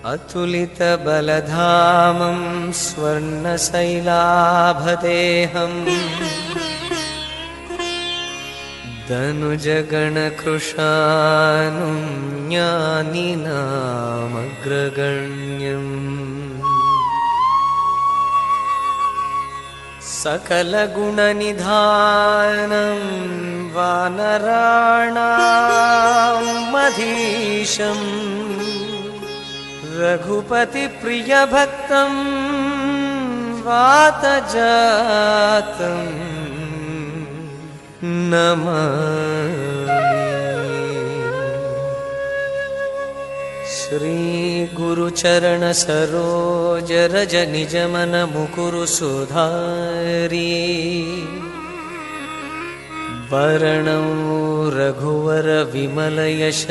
अतुलितबलधामं स्वर्णशैलाभदेहम् दनुजगणकृशानुं ज्ञानिनामग्रगण्यम् सकलगुणनिधानं वानराणामधीशम् रघुपतिप्रियभक्तं वातजातं नमामि। श्रीगुरुचरणसरोजरजनिजमनमुकुरु सुधारी वरणौ रघुवरविमलयश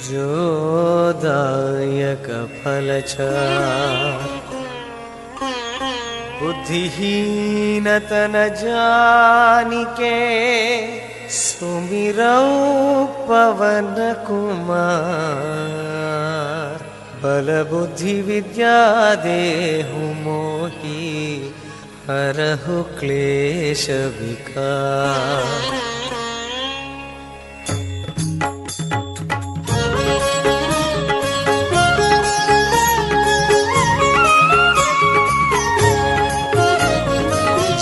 जोदायकफलचार बुद्धिहीनतनजानिके सुमिरौ पवनकुमार बलबुद्धिविद्या देहु मोहि हरहु क्लेशविकार।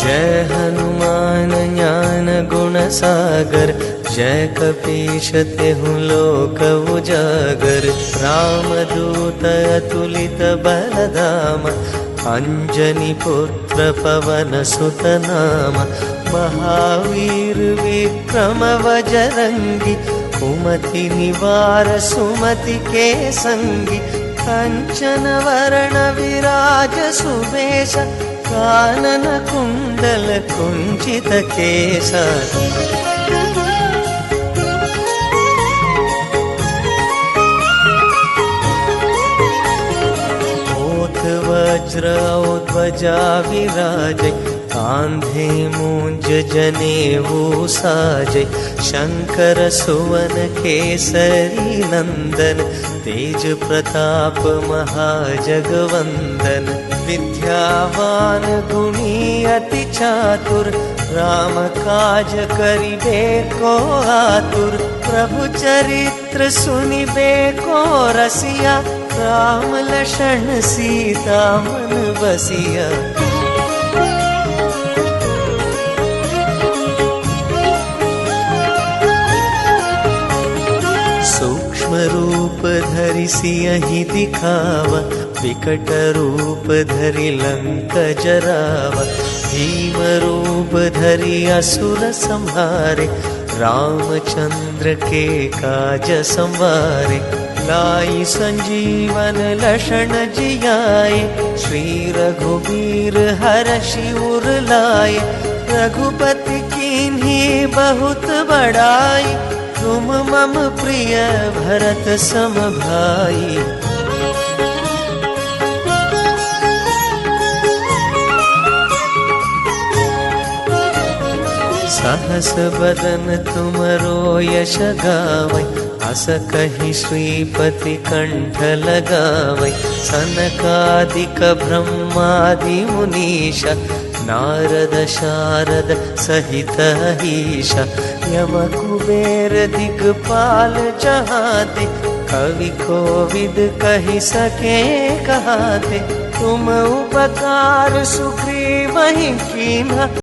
जय हनुमान ज्ञान गुण सागर जय कपीश तेहु लोक उजागर। रामदूत अतुलित बलधाम अंजनी पुत्र पवन सुत नाम। महावीर विक्रम बजरंगी कुमति निवार सुमति के संगी। कंचन वरण विराज सुबेश कानन कुंडल कुंचित केसा। ओठ वज्र ध्वजा विराजै कांधे मूंज जनेऊ साजै। शंकर सुवन केसरी नंदन तेज प्रताप महाजगवंदन। विद्यावान गुणी अति चातुर राम काज करिबे को आतुर। प्रभु चरित्र सुनिबे को रसिया राम लक्षण सीता मन बसिया। सूक्ष्म रूप धरि सियहि दिखावा विकट रूप धरि लंक जरावा। भीम रूप धरि असुर संहारे रामचंद्र के काज संवारे। लाई संजीवन लक्षण जियाए श्री रघुबीर हरषि उर लाए। रघुपति कीन्ही बहुत बड़ाई तुम मम प्रिय भरत सम भाई। सहस बदन तुमरो यश गावै अस कहि श्रीपति कंठ लगावै। सनकादिक ब्रह्मादि मुनीशा नारद शारद सहित ईशा। यम कुबेर दिगपाल चहाते कवि कोविद कहि सके कहाते। तुम उपकार सुग्रीव ही कीन्हा